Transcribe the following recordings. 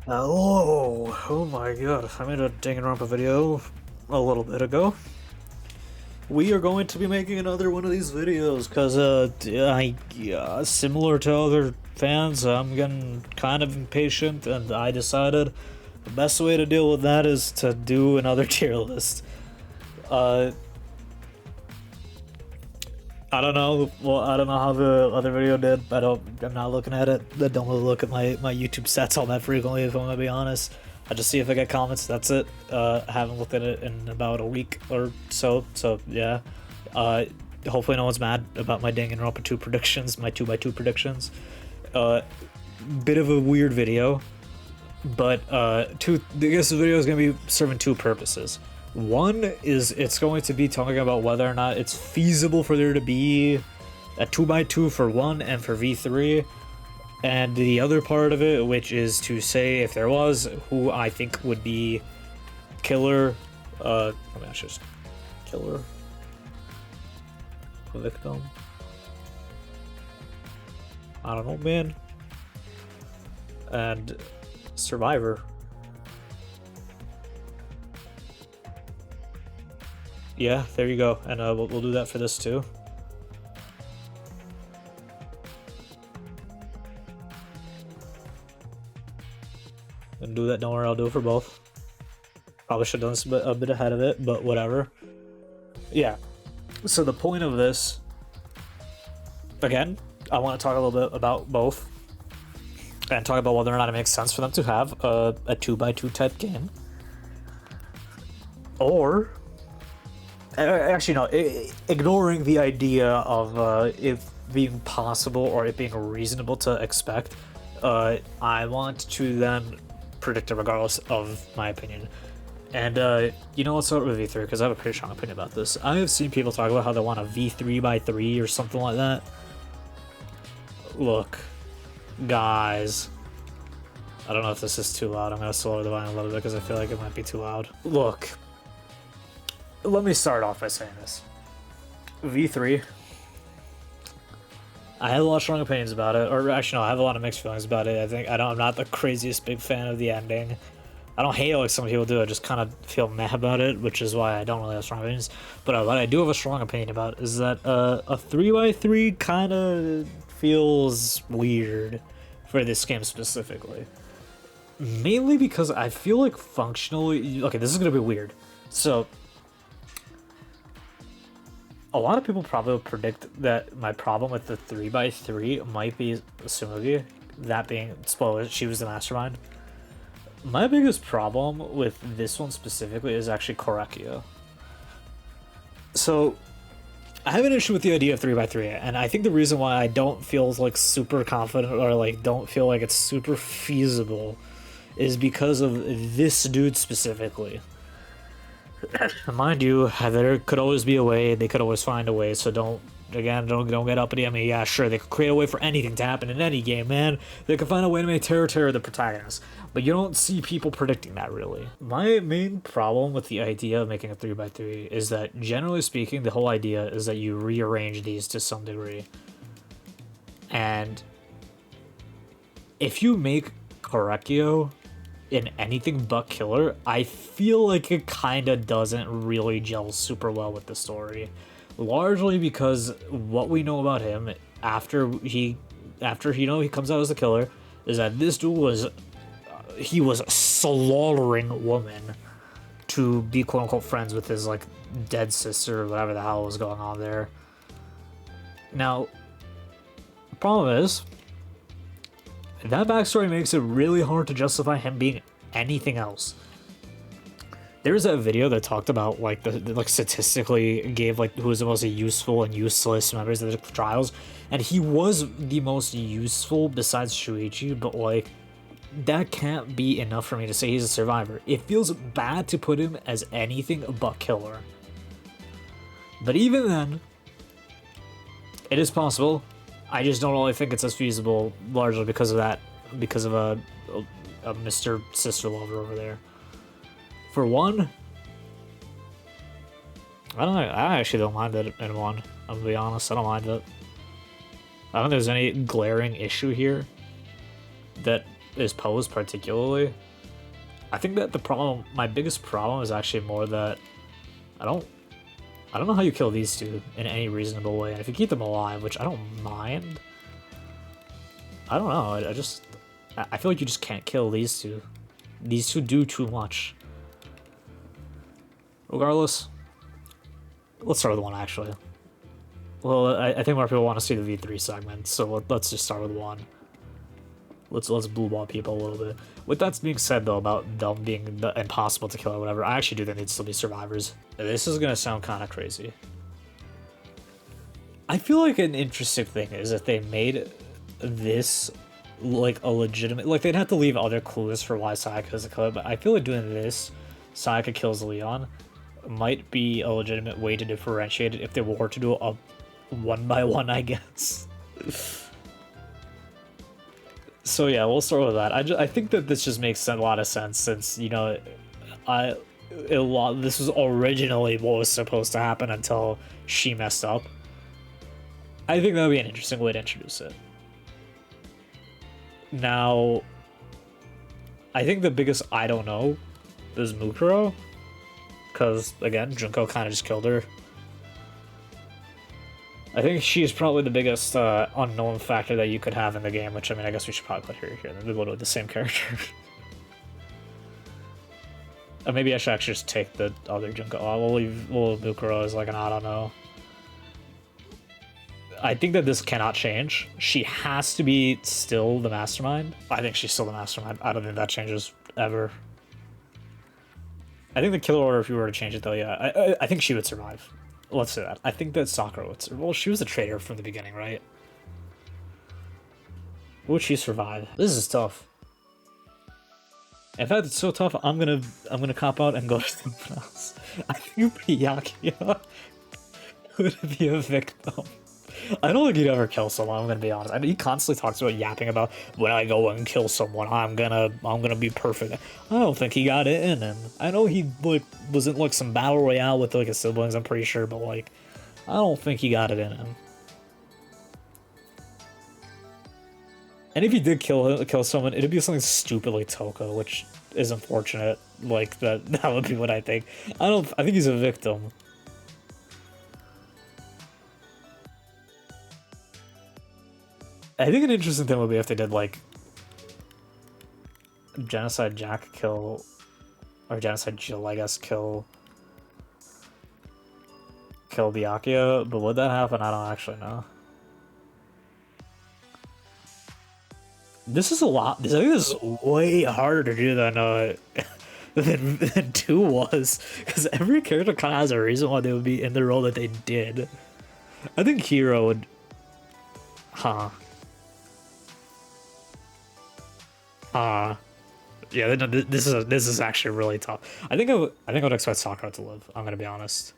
Hello! Oh my god, I made a Danganronpa video a little bit ago. We are going to be making another one of these videos because, similar to other fans, I'm getting kind of impatient, and I decided the best way to deal with that is to do another tier list. I don't know. Well, I don't know how the other video did. I'm not looking at it. I don't really look at my YouTube stats all that frequently, if I'm gonna be honest. I just see if I get comments. That's it. I haven't looked at it in about a week or so. So yeah. Hopefully no one's mad about my Danganronpa 2 predictions, my 2x2 predictions. Bit of a weird video, but I guess this video is gonna be serving two purposes. One is it's going to be talking about whether or not it's feasible for there to be a 2x2 for 1 and for V3, and the other part of it, which is to say if there was, who I think would be killer, let me just killer, victim, I don't know, man, and survivor. Yeah, there you go, and we'll do that for this too. And do that, don't worry, I'll do it for both. Probably should have done this a bit ahead of it, but whatever. Yeah, so the point of this, again, I want to talk a little bit about both, and talk about whether or not it makes sense for them to have a 2x2 type game. Or, actually no, ignoring the idea of it being possible or it being reasonable to expect, I want to then predict it regardless of my opinion. And you know, let's start with V3 because I have a pretty strong opinion about this. I have seen people talk about how they want a V3x3 or something like that. Look, guys, I don't know if this is too loud. I'm gonna slow the volume a little bit because I feel like it might be too loud. Look, let me start off by saying this. V3, I have a lot of strong opinions about it, or actually no, I have a lot of mixed feelings about it. I'm not the craziest big fan of the ending. I don't hate it like some people do, I just kind of feel meh about it, which is why I don't really have strong opinions. But what I do have a strong opinion about is that a 3x3 kind of feels weird for this game specifically. Mainly because I feel like functionally, okay, this is going to be weird. So, a lot of people probably will predict that my problem with the 3x3 might be Sumugi, that being, spoilers, she was the mastermind. My biggest problem with this one specifically is actually Korekiyo. So, I have an issue with the idea of 3x3, and I think the reason why I don't feel like super confident or like don't feel like it's super feasible is because of this dude specifically. Mind you, there could always be a way, they could always find a way, so don't get uppity. I mean, yeah, sure, they could create a way for anything to happen in any game, man. They could find a way to make terror the protagonist, but you don't see people predicting that, really. My main problem with the idea of making a 3x3 is that, generally speaking, the whole idea is that you rearrange these to some degree. And if you make Korekiyo in anything but killer, I feel like it kinda doesn't really gel super well with the story. Largely because what we know about him after he comes out as the killer is that this dude was slaughtering women to be quote unquote friends with his like dead sister or whatever the hell was going on there. Now, the problem is that backstory makes it really hard to justify him being anything else. There's a video that talked about like like statistically gave like who was the most useful and useless members of the trials, and he was the most useful besides Shuichi, but like that can't be enough for me to say he's a survivor. It feels bad to put him as anything but killer. But even then, it is possible. I just don't really think it's as feasible, largely because of that, because of a Mr. Sister Lover over there. For one, I don't know, I actually don't mind it in one. I'm gonna be honest, I don't mind it. I don't think there's any glaring issue here that is posed particularly. I think that the problem, my biggest problem is actually more that I don't know how you kill these two in any reasonable way. And if you keep them alive, which I don't mind, I don't know. I feel like you just can't kill these two. These two do too much. Regardless, let's start with one actually. Well, I think more people want to see the V3 segment, so let's just start with one. Let's blue ball people a little bit. With that being said, though, about them being impossible to kill or whatever, I actually do think they'd still be survivors. This is gonna sound kind of crazy. I feel like an interesting thing is if they made this like a legitimate, like they'd have to leave other clues for why Sayaka is a killer, but I feel like doing this, Sayaka kills Leon, might be a legitimate way to differentiate it if they were to do a 1-by-1, I guess. So yeah, we'll start with that. I think that this just makes a lot of sense since, you know, this was originally what was supposed to happen until she messed up. I think that would be an interesting way to introduce it. Now, I think the biggest I don't know is Mukuro, because again, Junko kind of just killed her. I think she's probably the biggest unknown factor that you could have in the game, which, I mean, I guess we should probably put her here. They're literally the same character. Or maybe I should actually just take the other Junko. We'll leave Mukuro as like an I don't know. I think that this cannot change. She has to be still the mastermind. I think she's still the mastermind. I don't think that changes ever. I think the killer order, if you were to change it though, yeah, I think she would survive. Let's say that. I think that Sakura would survive. Well, she was a traitor from the beginning, right? Would she survive? This is tough. In fact, it's so tough, I'm gonna cop out and go to something else. I think Byakuya would be a victim. I don't think he'd ever kill someone, I'm gonna be honest. I mean, he constantly talks about yapping about when I go and kill someone, I'm gonna be perfect. I don't think he got it in him. I know he like was in like some battle royale with like his siblings, I'm pretty sure, but like I don't think he got it in him. And if he did kill someone, it'd be something stupid like Toko, which is unfortunate. Like that would be what I think. I think he's a victim. I think an interesting thing would be if they did like Genocide Jack kill, or Genocide Jill, I guess, kill Byakuya, but would that happen? I don't actually know. This is a lot. I think this is way harder to do than than 2 was, because every character kind of has a reason why they would be in the role that they did. I think Hero would, yeah, this is actually really tough. I think I would expect Sakura to live. I'm gonna be honest.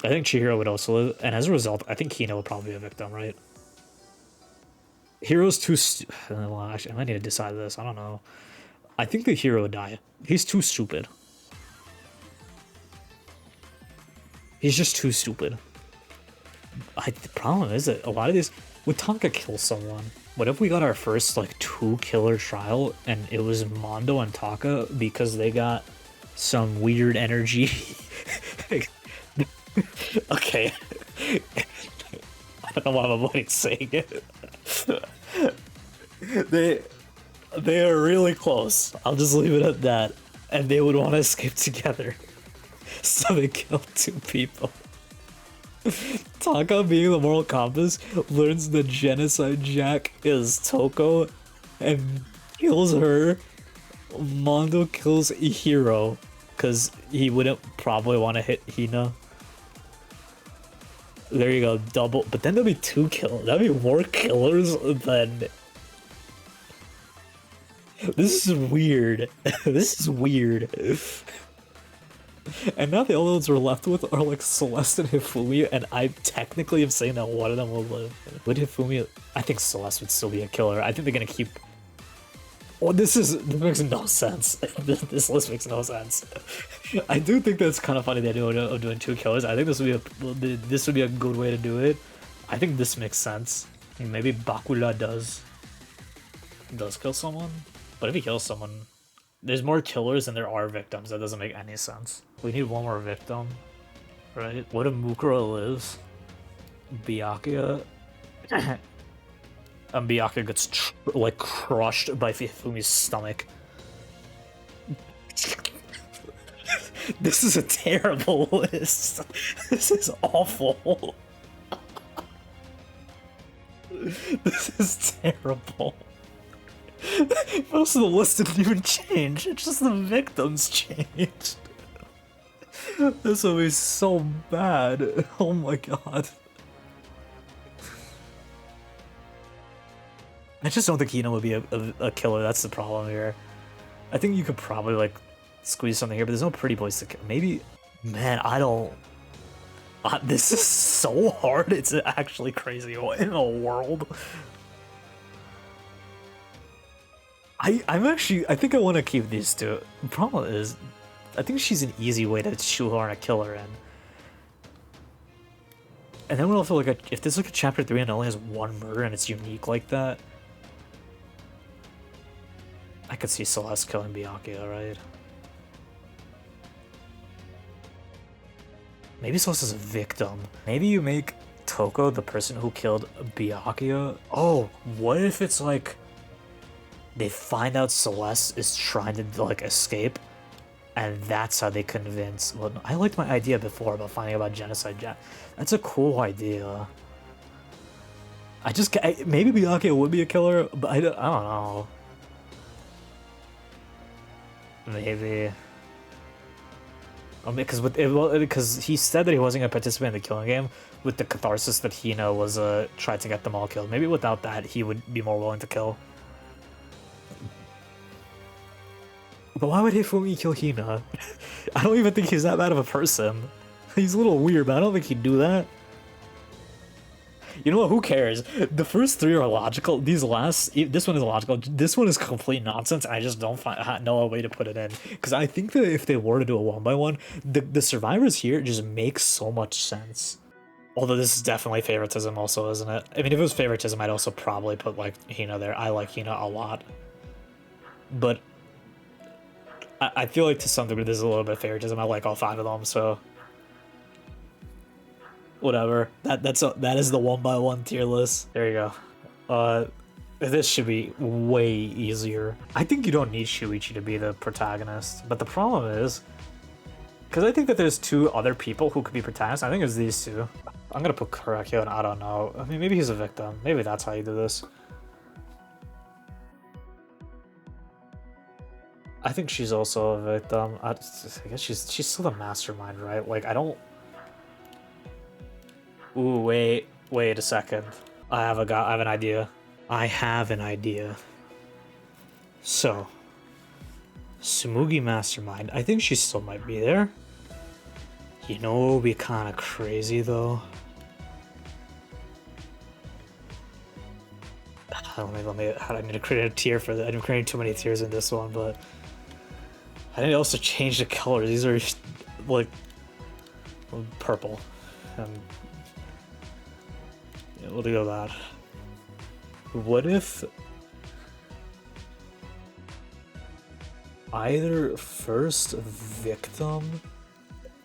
I think Chihiro would also live, and as a result, I think Hino would probably be a victim, right? Hero's too well, actually, I might need to decide this. I don't know. I think the hero would die. He's too stupid. He's just too stupid. The problem is that a lot of these... Would Tonka kill someone? What if we got our first, like, 2-killer trial, and it was Mondo and Taka because they got some weird energy? Okay. I don't know why I'm avoiding saying it. They are really close. I'll just leave it at that. And they would want to escape together. So they killed 2 people. Taka, being the moral compass, learns the Genocide Jack is Toko and kills her. Mondo kills Ihiro because he wouldn't probably want to hit Hina. There you go, double. But then there'll be 2 kills. That'd be more killers than... This is weird. This is weird. And now the only ones we're left with are like Celeste and Hifumi, and I technically am saying that one of them will live. Would Hifumi... I think Celeste would still be a killer. I think they're gonna keep... Well, this makes no sense. This list makes no sense. I do think that's kind of funny, the idea of doing 2 killers. I think this would be a good way to do it. I think this makes sense. I mean, maybe Bakula does. does kill someone. But if he kills someone, there's more killers than there are victims. That doesn't make any sense. We need one more victim, right? What if Mukuro lives? Byakuya... and Byakuya gets, like, crushed by Hifumi's stomach. This is a terrible list. This is awful. This is terrible. Most of the list didn't even change. It's just the victims changed. This will be so bad. Oh my god. I just don't think Hina would be a killer. That's the problem here. I think you could probably, like, squeeze something here, but there's no pretty boys to kill. Maybe... Man, I don't... this is so hard. It's actually crazy. What in the world? I think I want to keep these two. The problem is, I think she's an easy way to shoehorn a killer in. And then we'll also look at, if there's like a chapter 3 and it only has one murder and it's unique like that, I could see Celeste killing Byakuya, right? Maybe Celeste is a victim. Maybe you make Toko the person who killed Byakuya. Oh, what if it's like they find out Celeste is trying to like escape, and that's how they convince. Well, I liked my idea before about finding out about genocide. That's a cool idea. Maybe Byakuya would be a killer, but I don't know. Maybe. Because he said that he wasn't gonna participate in the killing game with the catharsis that Hina was trying to get them all killed. Maybe without that, he would be more willing to kill. But why would Hifumi kill Hina? I don't even think he's that bad of a person. He's a little weird, but I don't think he'd do that. You know what? Who cares? The first three are logical. This one is illogical. This one is complete nonsense. I just don't know a way to put it in. Because I think that if they were to do a one-by-one, the survivors here just make so much sense. Although this is definitely favoritism also, isn't it? I mean, if it was favoritism, I'd also probably put, like, Hina there. I like Hina a lot. But I feel like to some degree there's a little bit of favoritism. I like all 5 of them, so... Whatever. That is the 1x1 tier list. There you go. This should be way easier. I think you don't need Shuichi to be the protagonist, but the problem is, because I think that there's 2 other people who could be protagonists. I think it's these 2. I'm gonna put Kurakyo, and I don't know. I mean, maybe he's a victim. Maybe that's how you do this. I think she's also a victim. I guess she's still the mastermind, right? Like, I don't... Ooh, wait a second. I have an idea. I have an idea. So, Tsumugi Mastermind. I think she still might be there. You know what would be kind of crazy though? I need to create a tier for that. I'm creating too many tiers in this one, but I need to also change the colors. These are like purple. We'll do that. What if either first victim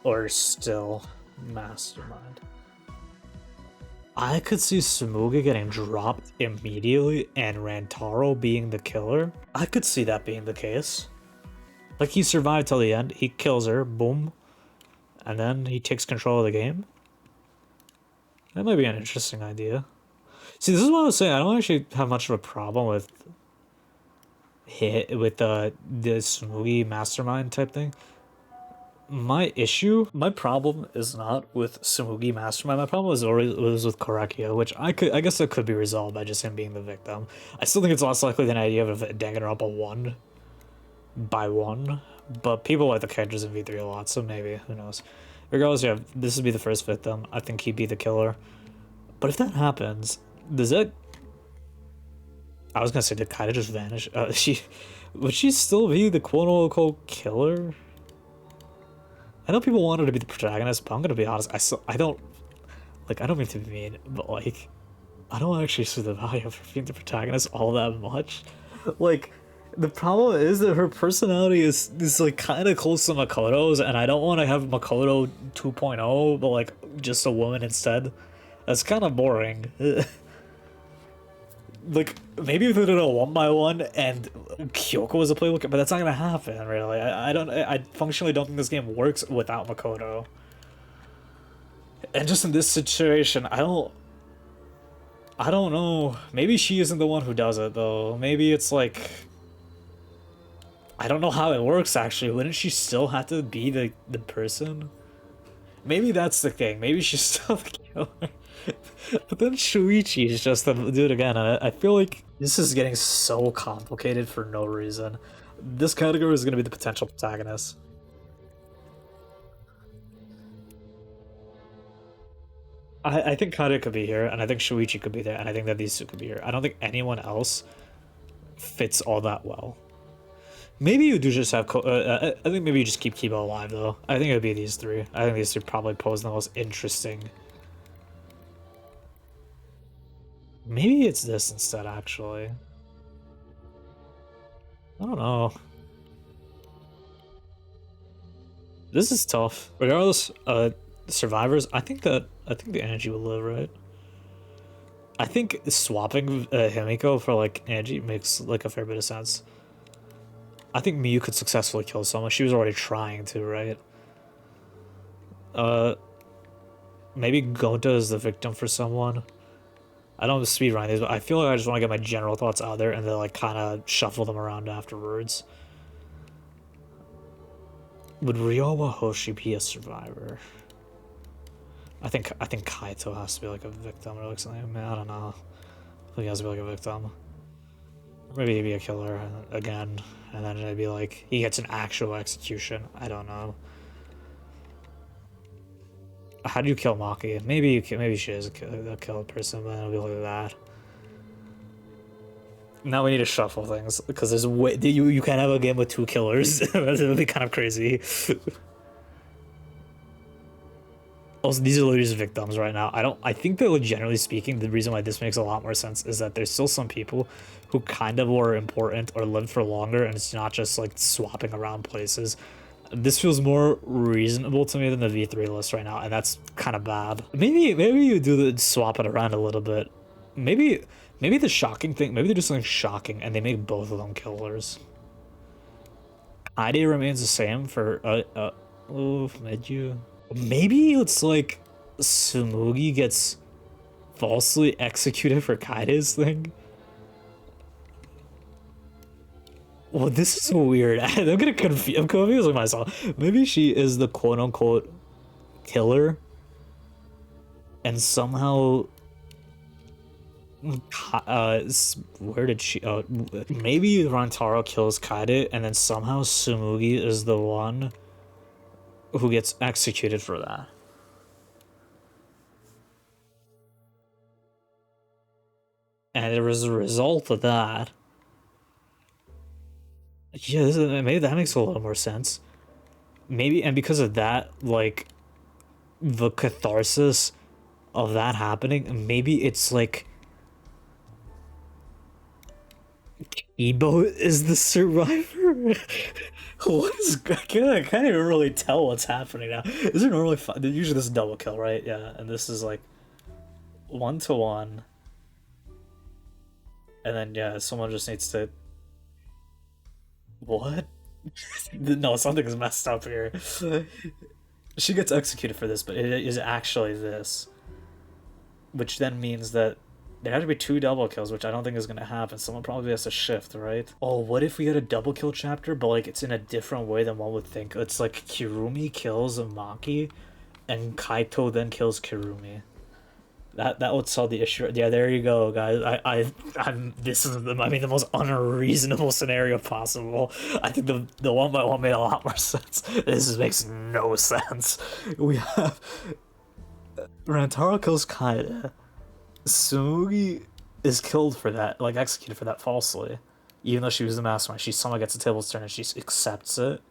or still mastermind? I could see Tsumugi getting dropped immediately and Rantaro being the killer. I could see that being the case. Like, he survived till the end, he kills her, boom, and then he takes control of the game. That might be an interesting idea. See, this is what I was saying. I don't actually have much of a problem with the Tsumugi mastermind type thing. My problem is not with Tsumugi mastermind. My problem was with Korakio, which I guess that could be resolved by just him being the victim. I still think it's less likely than the idea of Danganronpa 1x1, but people like the characters in V3 a lot, so maybe, who knows. Regardless, yeah, this would be the first victim. I think he'd be the killer. But if that happens, does that... I was gonna say, did Kaida just vanish? Would she still be the quote-unquote killer? I know people want her to be the protagonist, but I'm gonna be honest, I don't mean to be mean, but like, I don't actually see the value of her being the protagonist all that much. Like, the problem is that her personality is like kind of close to Makoto's, and I don't want to have Makoto 2.0, but like just a woman instead. That's kind of boring. Like, maybe if we did a 1x1 and Kyoko was a playable, but that's not gonna happen, really. I functionally don't think this game works without Makoto. And just in this situation, I don't know. Maybe she isn't the one who does it, though. Maybe it's like, I don't know how it works, actually. Wouldn't she still have to be the person? Maybe that's the thing. Maybe she's still the killer. But then Shuichi is just the dude again. And I feel like this is getting so complicated for no reason. This category is going to be the potential protagonist. I think Kare could be here, and I think Shuichi could be there, and I think that these two could be here. I don't think anyone else fits all that well. Maybe you do just have. I think maybe you just keep Kiba alive though. I think it would be these three. I think these three probably pose the most interesting. Maybe it's this instead, actually. I don't know. This is tough. Regardless, survivors. I think the energy will live, right? I think swapping Himiko for like Angie makes like a fair bit of sense. I think Miyu could successfully kill someone. She was already trying to, right? Maybe Gonta is the victim for someone. I don't speedrun these, but I feel like I just want to get my general thoughts out there and then like kind of shuffle them around afterwards. Would Ryowa Hoshi be a survivor? I think Kaito has to be like a victim or like something. I mean, I don't know. I think he has to be like a victim. Or maybe he'd be a killer again, and then it'd be like he gets an actual execution. I don't know. How do you kill Maki? Maybe she is a kill person, but it'll be like that. Now we need to shuffle things because there's way you can't have a game with two killers. That would be kind of crazy. Also, these are literally just victims right now. I think that, like, generally speaking, the reason why this makes a lot more sense is that there's still some people who kind of were important or lived for longer, and it's not just like swapping around places. This feels more reasonable to me than the V3 list right now, and that's kind of bad. Maybe you do the swap it around a little bit. Maybe the shocking thing. Maybe they do something shocking, and they make both of them killers. ID remains the same for Medu. Maybe it's like Sumugi gets falsely executed for Kaide's thing. Well, this is weird. I'm confused with myself. Maybe she is the quote-unquote killer, and somehow, where did she? Oh, maybe Rantaro kills Kaide, and then somehow Sumugi is the one who gets executed for that. And as a result of that, yeah, maybe that makes a little more sense. Maybe, and because of that, like, the catharsis of that happening, maybe it's like Ibo is the survivor. What is? I can't even really tell what's happening now. Is it normally usually this is double kill, right? Yeah, and this is like 1-1, and then yeah, someone just needs to. What? No, something is messed up here. She gets executed for this, but it is actually this, which then means that there have to be 2 double kills, which I don't think is going to happen. Someone probably has to shift, right? Oh, what if we had a double kill chapter, but like it's in a different way than one would think? It's like Kirumi kills Maki, and Kaito then kills Kirumi. That would solve the issue. Yeah, there you go, guys. This is the most unreasonable scenario possible. I think the 1x1 made a lot more sense. This makes no sense. We have Rantaro kills Kaide. Sumugi is killed for that, like executed for that falsely. Even though she was the mastermind, she somehow gets the tables turned and she accepts it.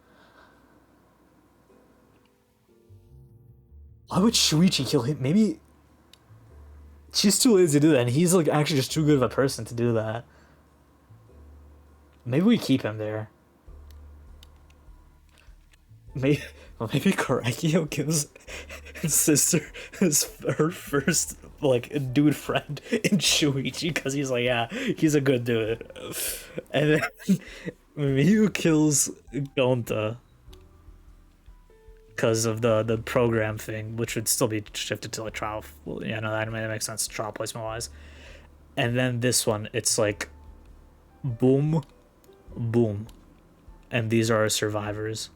Why would Shuichi kill him? Maybe she's too lazy to do that, and he's like actually just too good of a person to do that. Maybe we keep him there. Maybe, well, maybe Korakio gives his sister her first like dude friend in Shuichi because he's like, yeah, he's a good dude. And then Miyu kills Gonta because of the program thing, which would still be shifted to like trial. Well, yeah, no, that makes sense trial placement wise. And then this one, it's like boom, boom, and these are our survivors.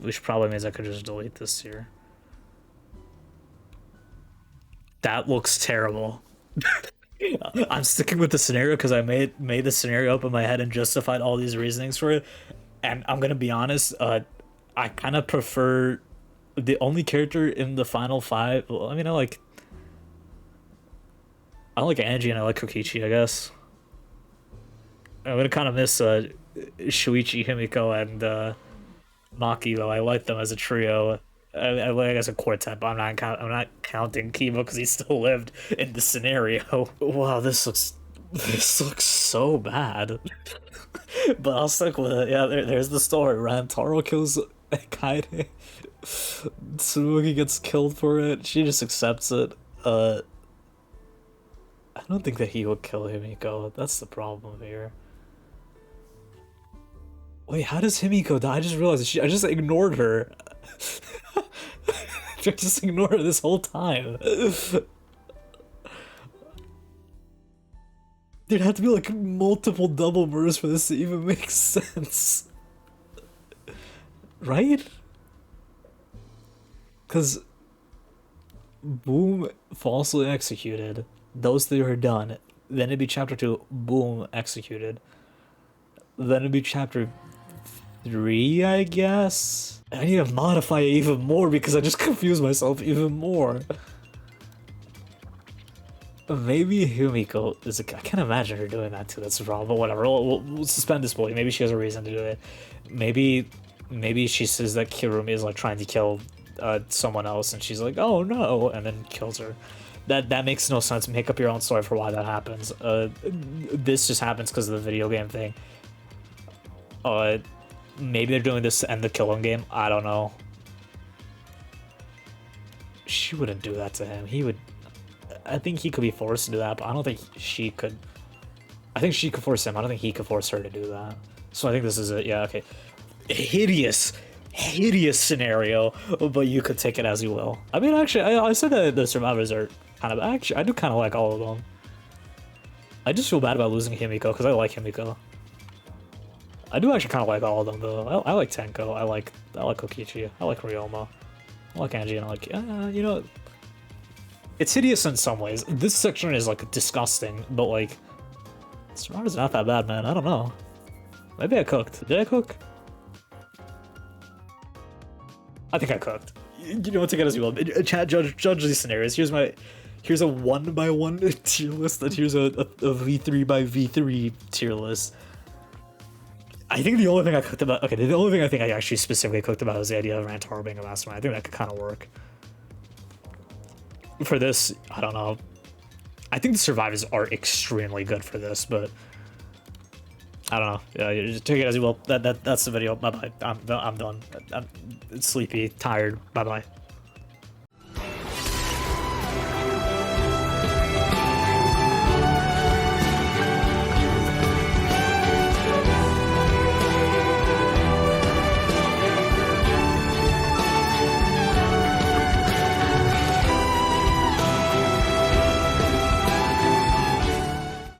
Which probably means I could just delete this here. That looks terrible. I'm sticking with the scenario because I made the scenario up in my head and justified all these reasonings for it. And I'm gonna be honest, I kind of prefer the only character in the final five. Well, I mean, I like Angie and I like Kokichi, I guess. I'm gonna kind of miss Shuichi, Himiko, and Maki, though. I like them as a trio. I like as a quartet, but I'm not counting Kimo because he still lived in the scenario. Wow, this looks so bad. But I'll stick with it. Yeah, there's the story. Rantaro kills Kaede. Tsurugi gets killed for it. She just accepts it. I don't think that he will kill Himiko. That's the problem here. Wait, how does Himiko die? I just realized I just ignored her. I just ignored her this whole time. There'd have to be like multiple double murders for this to even make sense. Right? Because boom, falsely executed. Those three are done. Then it'd be chapter 2, boom, executed. Then it'd be chapter 3, I guess? I need to modify it even more because I just confused myself even more. Maybe Himiko is I can't imagine her doing that too, that's wrong, but whatever. We'll suspend disbelief. Maybe she has a reason to do it. Maybe she says that Kirumi is like trying to kill someone else and she's like, oh no, and then kills her. That makes no sense. Make up your own story for why that happens. This just happens because of the video game thing. Maybe they're doing this to end the Killing game. I don't know. She wouldn't do that to him. He would. I think he could be forced to do that, but I don't think she could. I think she could force him. I don't think he could force her to do that. So I think this is it. Yeah, okay. Hideous scenario, but you could take it as you will. I mean, actually, I said that the survivors are kind of. Actually, I do kind of like all of them. I just feel bad about losing Himiko because I like Himiko. I do actually kind of like all of them though. I like Tenko. I like Kokichi. I like Ryoma. I like Angie, and I like you know. It's hideous in some ways. This section is like disgusting, but like, Survivor's not that bad, man. I don't know. Maybe I cooked. Did I cook? I think I cooked. You know what, take it as you will. Chat, judge these scenarios. Here's a 1x1 tier list, and here's a V3 by V3 tier list. I think the only thing I cooked about, okay, the only thing I think I actually specifically cooked about is the idea of Rantaro being a mastermind. I think that could kind of work. For this, I don't know. I think the survivors are extremely good for this, but I don't know. Yeah, you just take it as you will. That's the video. Bye bye. I'm done. I'm sleepy, tired. Bye bye.